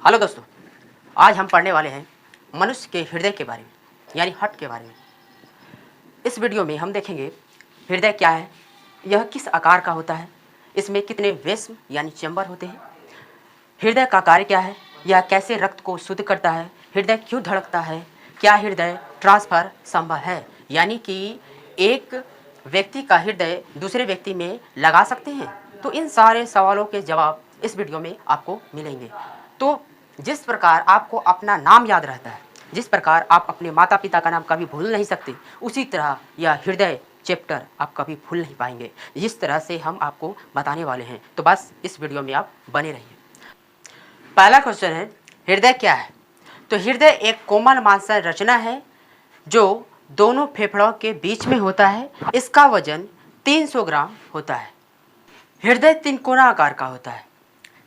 Hello दोस्तों, आज हम पढ़ने वाले हैं मनुष्य के हृदय के बारे में, यानी हार्ट के बारे में। इस वीडियो में हम देखेंगे हृदय क्या है, यह किस आकार का होता है, इसमें कितने वेस्म यानी चैम्बर होते हैं, हृदय का कार्य क्या है, यह कैसे रक्त को शुद्ध करता है, हृदय क्यों धड़कता है, क्या हृदय ट्रांसफर संभव है, यानी कि एक व्यक्ति का हृदय दूसरे व्यक्ति में लगा सकते हैं। तो इन सारे सवालों के जवाब इस वीडियो में आपको मिलेंगे। तो जिस प्रकार आपको अपना नाम याद रहता है, जिस प्रकार आप अपने माता पिता का नाम कभी भूल नहीं सकते, उसी तरह यह हृदय चैप्टर आप कभी भूल नहीं पाएंगे, जिस तरह से हम आपको बताने वाले हैं। तो बस इस वीडियो में आप बने रहिए। पहला क्वेश्चन है, हृदय क्या है? तो हृदय एक कोमल मांसल रचना है जो दोनों फेफड़ों के बीच में होता है। इसका वजन 300 ग्राम होता है। हृदय तिकोना आकार का होता है।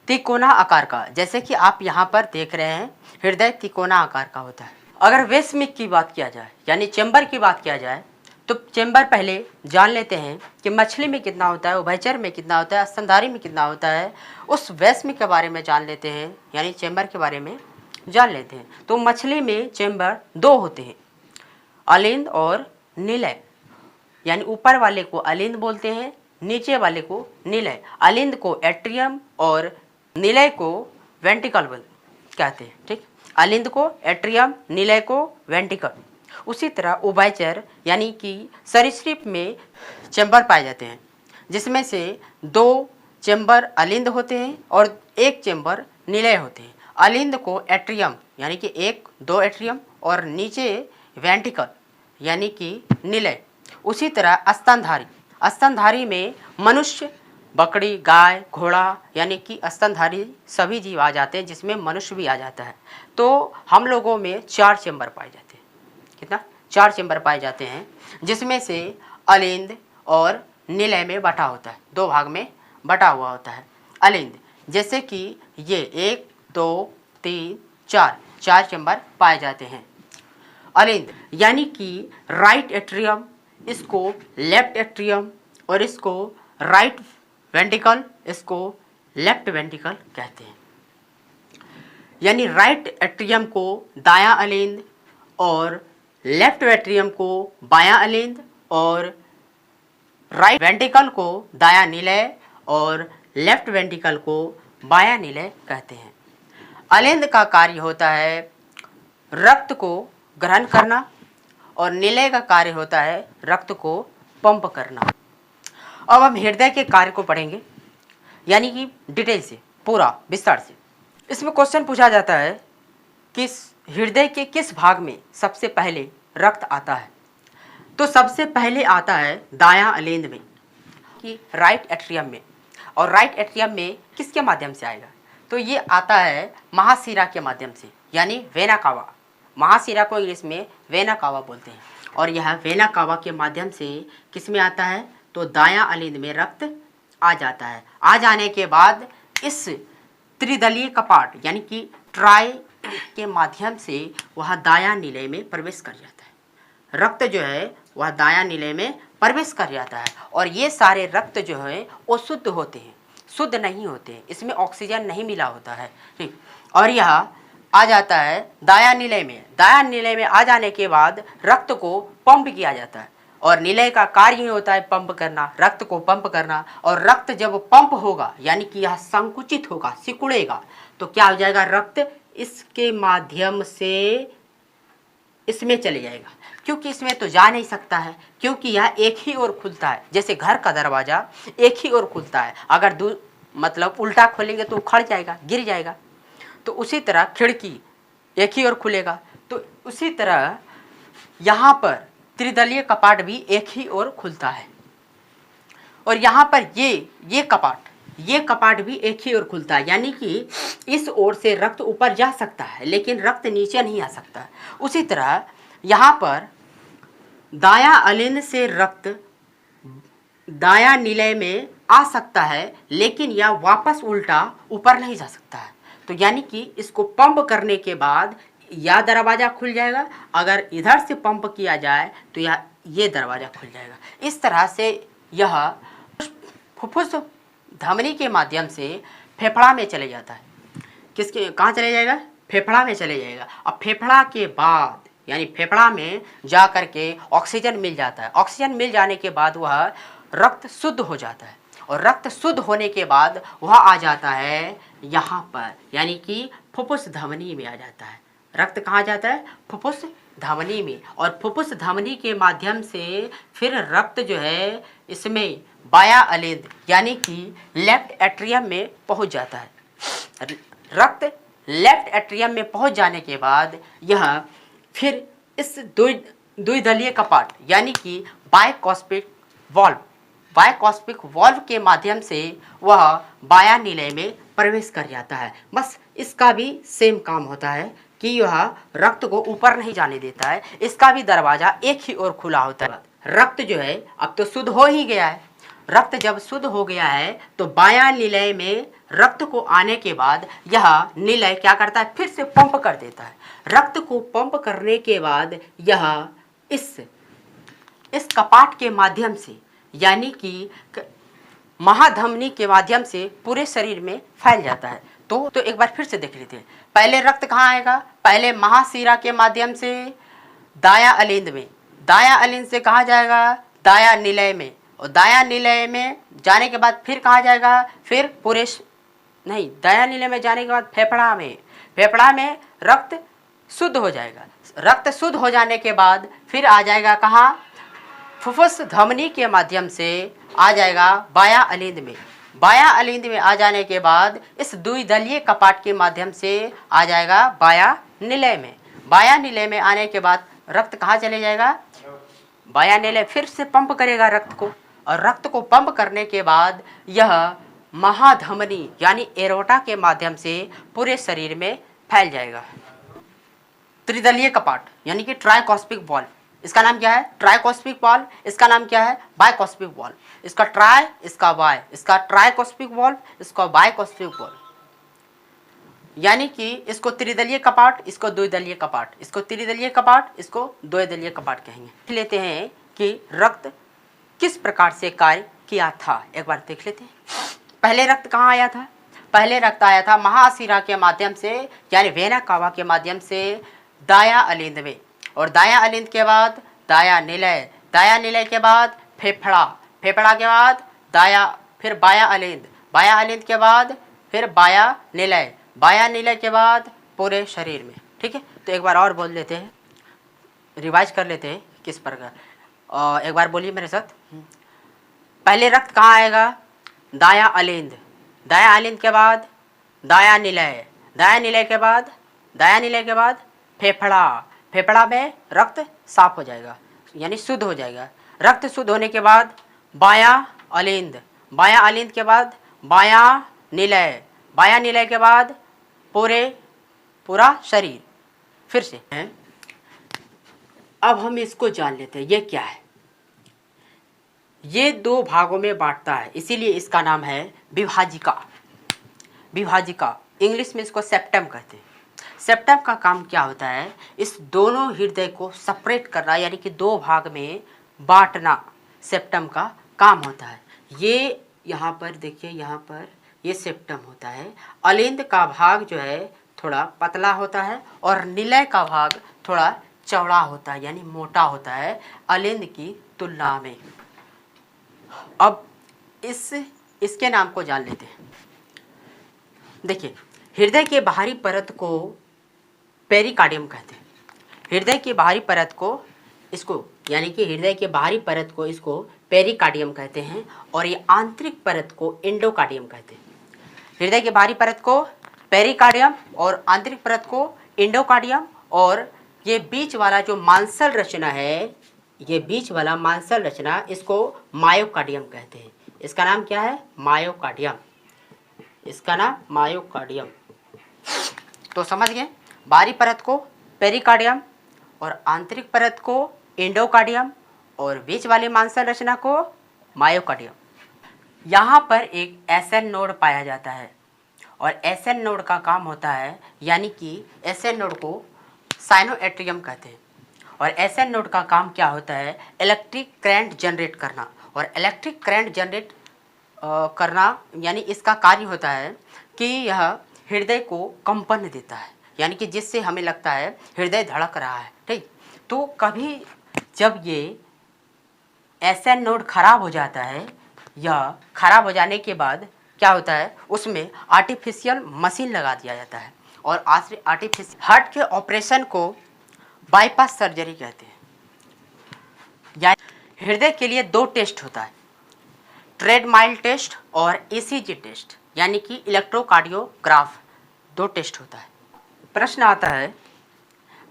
तिकोना आकार का, जैसे कि आप यहाँ पर देख रहे हैं, हृदय तिकोना आकार का होता है। अगर वेस्मिक की बात किया जाए, यानी चैम्बर की बात किया जाए, तो चैम्बर पहले जान लेते हैं कि मछली में कितना होता है, उभयचर में कितना होता है, स्तनधारी में कितना होता है। उस वेस्मिक के बारे में जान लेते हैं, यानी चैम्बर के बारे में जान लेते हैं। तो मछली में चैम्बर 2 होते हैं, अलिंद और निलय। यानी ऊपर वाले को अलिंद बोलते हैं, नीचे वाले को निलय। अलिंद को एट्रियम और निलय को वेंट्रिकल कहते हैं। ठीक, अलिंद को एट्रियम, निलय को वेंट्रिकल। उसी तरह उभयचर यानी कि सरीसृप में चैम्बर पाए जाते हैं, जिसमें से 2 चैम्बर अलिंद होते हैं और 1 चैम्बर निलय होते हैं। अलिंद को एट्रियम यानी कि 1-2 एट्रियम और नीचे वेंट्रिकल यानी कि निलय। उसी तरह स्तनधारी, स्तनधारी में मनुष्य, बकरी, गाय, घोड़ा यानी कि स्तनधारी सभी जीव आ जाते हैं, जिसमें मनुष्य भी आ जाता है। तो हम लोगों में 4 चैम्बर पाए जाते हैं। कितना? 4 चैम्बर पाए जाते हैं, जिसमें से अलिंद और निलय में बटा होता है, 2 भाग में बटा हुआ होता है। अलिंद जैसे कि ये 1, 2, 3, 4 चैम्बर पाए जाते हैं। अलिंद यानी कि राइट एट्रियम, इसको लेफ्ट एट्रियम और इसको राइट वेंट्रिकल, इसको लेफ्ट वेंट्रिकल कहते हैं। यानी राइट एट्रियम को दायां अलिंद और लेफ्ट एट्रियम को बायां अलिंद और राइट वेंट्रिकल को दायां निलय और लेफ्ट वेंट्रिकल को बायां निलय कहते हैं। अलिंद का कार्य होता है रक्त को ग्रहण करना और निलय का कार्य होता है रक्त को पंप करना। अब हम हृदय के कार्य को पढ़ेंगे, यानी कि डिटेल से, पूरा विस्तार से। इसमें क्वेश्चन पूछा जाता है कि हृदय के किस भाग में सबसे पहले रक्त आता है? तो सबसे पहले आता है दायां अलिंद में, कि राइट एट्रियम में। और राइट एट्रियम में किसके माध्यम से आएगा? तो ये आता है महाशिरा के माध्यम से, यानी वेना कावा। महाशिरा को इंग्लिश में वेना कावा बोलते हैं। और यह वेना कावा के माध्यम से किस में आता है? तो दायां अलिंद में रक्त आ जाता है। आ जाने के बाद इस त्रिदलीय कपाट यानी कि ट्राई के माध्यम से वह दायां निलय में प्रवेश कर जाता है। रक्त जो है वह दायां निलय में प्रवेश कर जाता है। और ये सारे रक्त जो है वो शुद्ध होते हैं, शुद्ध नहीं होते हैं, इसमें ऑक्सीजन नहीं मिला होता है। ठीक, और यह आ जाता है दायां निलय में। दायां निलय में आ जाने के बाद रक्त को पंप किया जाता है। और निलय का कार्य ही होता है पंप करना, रक्त को पंप करना। और रक्त जब पंप होगा यानी कि यह संकुचित होगा, सिकुड़ेगा, तो क्या हो जाएगा? रक्त इसके माध्यम से इसमें चले जाएगा, क्योंकि इसमें तो जा नहीं सकता है, क्योंकि यह एक ही ओर खुलता है। जैसे घर का दरवाजा एक ही ओर खुलता है, अगर मतलब उल्टा खोलेंगे तो उखड़ जाएगा, गिर जाएगा। तो उसी तरह खिड़की एक ही ओर खुलेगा। तो उसी तरह यहाँ पर त्रिदलीय कपाट भी एक ही ओर खुलता है। और यहाँ पर ये कपाट भी एक ही ओर खुलता है, यानी कि इस ओर से रक्त ऊपर जा सकता है, लेकिन रक्त नीचे नहीं आ सकता। उसी तरह यहाँ पर दायां अलिंद से रक्त दायां निलय में आ सकता है, लेकिन यह वापस उल्टा ऊपर नहीं जा सकता है। तो यानी कि इसको पंप करने के बाद यह दरवाज़ा खुल जाएगा, अगर इधर से पंप किया जाए तो ये दरवाज़ा खुल जाएगा। इस तरह से यह फुफ्फुस धमनी के माध्यम से फेफड़ा में चले जाता है। किसके कहाँ चले जाएगा? फेफड़ा में चले जाएगा। अब फेफड़ा के बाद यानी फेफड़ा में जा कर के ऑक्सीजन मिल जाता है। ऑक्सीजन मिल जाने के बाद वह रक्त शुद्ध हो जाता है और रक्त शुद्ध होने के बाद वह आ जाता है यहाँ पर, यानी कि फुफ्फुस धमनी में आ जाता है। रक्त कहाँ जाता है? फुफ्फुस धमनी में, और फुफ्फुस धमनी के माध्यम से फिर रक्त जो है इसमें बाया अलिंद यानी कि लेफ्ट एट्रियम में पहुँच जाता है। रक्त लेफ्ट एट्रियम में पहुँच जाने के बाद यह फिर इस द्विदलीय कपाट यानी कि बायकॉस्पिक वॉल्व के माध्यम से वह बाया निलय में प्रवेश कर जाता है। बस इसका भी सेम काम होता है कि यह रक्त को ऊपर नहीं जाने देता है, इसका भी दरवाजा एक ही ओर खुला होता है। रक्त जो है अब तो शुद्ध हो ही गया है। रक्त जब शुद्ध हो गया है तो बाया निलय में रक्त को आने के बाद यह निलय क्या करता है? फिर से पंप कर देता है। रक्त को पंप करने के बाद यह इस कपाट के माध्यम से यानी कि महाधमनी के माध्यम से पूरे शरीर में फैल जाता है। तो एक बार फिर से देख लेते हैं। पहले रक्त कहाँ आएगा? पहले महाशिरा के माध्यम से दाया अलिंद में, दाया अलिंद से कहाँ जाएगा? दाया निलय में, और दाया निलय में जाने के बाद फिर कहाँ जाएगा? फिर पूरे नहीं, दाया निलय में जाने के बाद फेफड़ा में, फेफड़ा में रक्त शुद्ध हो जाएगा। रक्त शुद्ध हो जाने के बाद फिर आ जाएगा कहाँ? फुफ्फुस धमनी के माध्यम से आ जाएगा बाया अलिंद में। बाया अलिंद में आ जाने के बाद इस द्विदलीय कपाट के माध्यम से आ जाएगा बाया निलय में। बाया निलय में आने के बाद रक्त कहाँ चले जाएगा? बाया निलय फिर से पंप करेगा रक्त को, और रक्त को पंप करने के बाद यह महाधमनी यानी एरोटा के माध्यम से पूरे शरीर में फैल जाएगा। त्रिदलीय कपाट यानी कि ट्राइकॉस्पिक वॉल्व, इसका नाम क्या है? ट्राइकॉस्पिक वॉल्व। इसका नाम क्या है? बायकॉस्पिक वॉल्व। इसका ट्राई, इसका बाय, इसका ट्राइकॉस्पिक वॉल्व, इसका बायकॉस्पिक वॉल्व। यानी कि इसको त्रिदलीय कपाट, इसको द्विदलीय कपाट, इसको त्रिदलीय कपाट, इसको द्विदलीय कपाट कहेंगे। लेते हैं कि रक्त किस प्रकार से कार्य किया था, एक बार देख लेते हैं। पहले रक्त कहाँ आया था? पहले रक्त आया था महाशिरा के माध्यम से यानी वेना कावा के माध्यम से दाया अलिंद में, और दाया अलिंद के बाद दाया निलय, दाया निलय के बाद फेफड़ा, फेफड़ा के बाद दाया, फिर बाया अलिंद, बाया अलिंद के बाद फिर बाया निलय, बाया निलय के बाद पूरे शरीर में। ठीक है, तो एक बार और बोल लेते हैं, रिवाइज कर लेते हैं किस प्रकार। एक बार बोलिए मेरे साथ। पहले रक्त कहाँ आएगा? दाया अलिंद, दाया अलिंद के बाद दाया निलय, दाया निलय के बाद, दाया निलय के बाद फेफड़ा, फेफड़ा में रक्त साफ हो जाएगा यानी शुद्ध हो जाएगा। रक्त शुद्ध होने के बाद बाया अलिंद, बाया अलिंद के बाद बाया निलय, बाया निलय के बाद पूरा शरीर। फिर से हैं, अब हम इसको जान लेते हैं ये क्या है। ये दो भागों में बांटता है, इसीलिए इसका नाम है विभाजिका। विभाजिका, इंग्लिश में इसको सेप्टम कहते हैं। सेप्टम का काम क्या होता है? इस दोनों हृदय को सेपरेट करना यानी कि दो भाग में बांटना सेप्टम का काम होता है। ये यहाँ पर देखिए, यहाँ पर ये सेप्टम होता है। अलिंद का भाग जो है थोड़ा पतला होता है और निलय का भाग थोड़ा चौड़ा होता है यानी मोटा होता है अलिंद की तुलना में। अब इसके नाम को जान लेते हैं। देखिए, हृदय के बाहरी परत को पेरिकार्डियम कहते हैं। हृदय की बाहरी परत को इसको यानी कि हृदय के बाहरी परत को इसको पेरिकार्डियम कहते हैं, और ये आंतरिक परत को एंडोकार्डियम कहते हैं। हृदय के बाहरी परत को पेरिकार्डियम और आंतरिक परत को एंडोकार्डियम, और ये बीच वाला जो मांसल रचना है, ये बीच वाला मांसल रचना, इसको मायोकार्डियम कहते हैं। इसका नाम क्या है? मायोकार्डियम। इसका नाम मायोकार्डियम। तो समझ गए, बाहरी परत को पेरिकार्डियम और आंतरिक परत को एंडोकार्डियम और बीच वाली मांसल रचना को मायोकार्डियम। यहाँ पर एक एसएन नोड पाया जाता है, और एसएन नोड का काम होता है यानी कि एसएन नोड को साइनोएट्रियम कहते हैं, और एसएन नोड का काम क्या होता है? इलेक्ट्रिक करंट जनरेट करना, और इलेक्ट्रिक करंट जनरेट करना यानी इसका कार्य होता है कि यह हृदय को कंपन देता है, यानी कि जिससे हमें लगता है हृदय धड़क रहा है। ठीक, तो कभी जब ये एसएन नोड खराब हो जाता है या खराब हो जाने के बाद क्या होता है, उसमें आर्टिफिशियल मशीन लगा दिया जाता है। और आर्टिफिशियल हार्ट के ऑपरेशन को बाईपास सर्जरी कहते हैं। यानी हृदय के लिए 2 टेस्ट होता है, ट्रेडमाइल टेस्ट और ईसीजी टेस्ट, यानी कि इलेक्ट्रोकार्डियोग्राफ। 2 टेस्ट होता है। प्रश्न आता है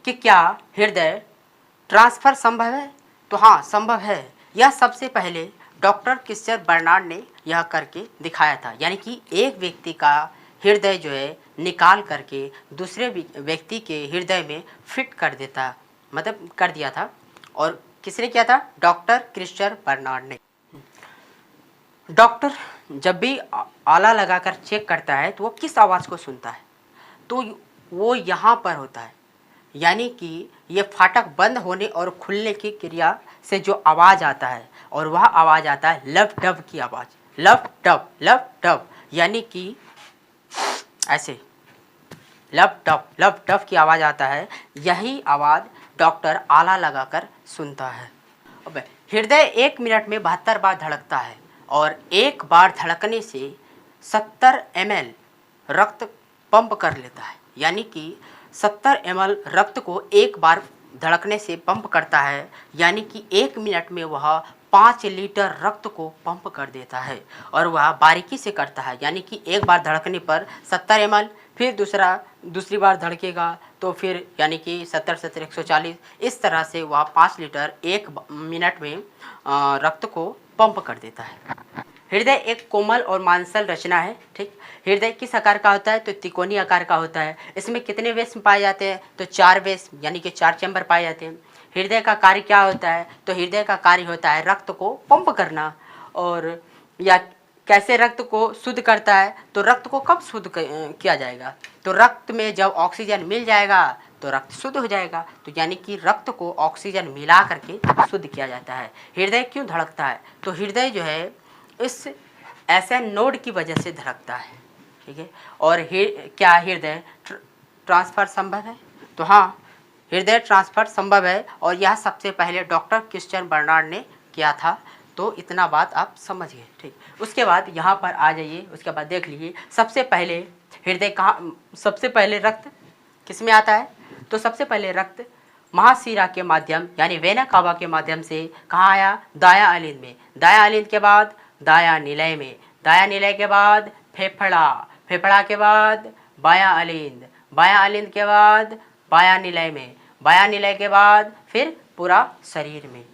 कि क्या हृदय ट्रांसफर संभव है? तो हाँ, संभव है। यह सबसे पहले डॉक्टर क्रिश्चियन बर्नार्ड ने यह करके दिखाया था, यानी कि एक व्यक्ति का हृदय जो है निकाल करके दूसरे व्यक्ति के हृदय में फिट कर देता, मतलब कर दिया था। और किसने किया था? डॉक्टर क्रिश्चियन बर्नार्ड ने। डॉक्टर जब भी आला लगाकर चेक करता है तो वो किस आवाज़ को सुनता है? तो वो यहाँ पर होता है, यानी कि ये फाटक बंद होने और खुलने की क्रिया से जो आवाज़ आता है, और वह आवाज़ आता है लव डब की आवाज़, लव डब, यानी कि ऐसे लव डब की आवाज़ आता है। यही आवाज़ डॉक्टर आला लगाकर सुनता है। अब हृदय 1 मिनट में 72 बार धड़कता है और एक बार धड़कने से 70 ml रक्त पंप कर लेता है, यानी कि 70 ml रक्त को एक बार धड़कने से पंप करता है, यानी कि 1 मिनट में वह 5 लीटर रक्त को पंप कर देता है। और वह बारीकी से करता है, यानी कि एक बार धड़कने पर 70 ml, फिर दूसरी बार धड़केगा तो फिर यानी कि 70 140, इस तरह से वह 5 लीटर 1 मिनट में रक्त को पंप कर देता है। हृदय एक कोमल और मांसल रचना है। ठीक, हृदय किस आकार का होता है? तो त्रिकोणीय आकार का होता है। इसमें कितने वेस पाए जाते हैं? तो 4 वेस, यानी कि 4 चैम्बर पाए जाते हैं। हृदय का कार्य क्या होता है? तो हृदय का कार्य होता है रक्त को पंप करना। और या कैसे रक्त को शुद्ध करता है? तो रक्त को कब शुद्ध किया जाएगा? तो रक्त में जब ऑक्सीजन मिल जाएगा तो रक्त शुद्ध हो जाएगा। तो यानी कि रक्त को ऑक्सीजन मिला करके शुद्ध किया जाता है। हृदय क्यों धड़कता है? तो हृदय जो है इस एसएन नोड की वजह से धड़कता है। ठीक है, और क्या हृदय ट्रांसफर संभव है? तो हाँ, हृदय ट्रांसफर संभव है, और यह सबसे पहले डॉक्टर क्रिश्चियन बर्नार्ड ने किया था। तो इतना बात आप समझ गए। ठीक, उसके बाद यहाँ पर आ जाइए, उसके बाद देख लीजिए सबसे पहले हृदय कहाँ, सबसे पहले रक्त किस में आता है? तो सबसे पहले रक्त महाशिरा के माध्यम, यानी वेना कावा के माध्यम से कहाँ आया? दायां अलिंद में। दायां अलिंद के बाद दायां निलय में, दायां निलय के बाद फेफड़ा, फेफड़ा के बाद बायां अलिंद, बायां अलिंद के बाद बायां निलय में, बायां निलय के बाद फिर पूरा शरीर में।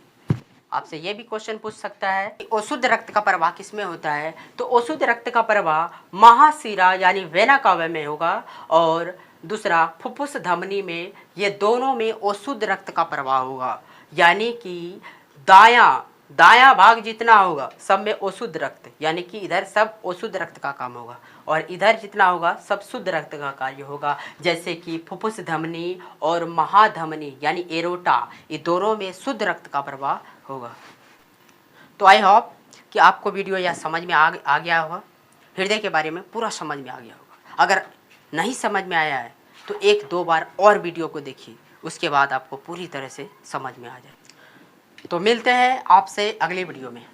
आपसे ये भी क्वेश्चन पूछ सकता है कि अशुद्ध रक्त का प्रवाह किस में होता है? तो अशुद्ध रक्त का प्रवाह महाशिरा यानी वेना कावा में होगा, और दूसरा फुफ्फुस धमनी में। ये दोनों में अशुद्ध रक्त का प्रवाह होगा, यानी कि दायां भाग जितना होगा सब में अशुद्ध रक्त, यानी कि इधर सब अशुद्ध रक्त का काम होगा, और इधर जितना होगा सब शुद्ध रक्त का कार्य होगा। जैसे कि फुफ्फुस धमनी और महाधमनी यानी एरोटा, ये दोनों में शुद्ध रक्त का प्रवाह होगा। तो आई होप कि आपको वीडियो यह समझ में आ गया होगा, हृदय के बारे में पूरा समझ में आ गया होगा। अगर नहीं समझ में आया है तो 1-2 बार और वीडियो को देखिए, उसके बाद आपको पूरी तरह से समझ में आ जाए। तो मिलते हैं आपसे अगली वीडियो में।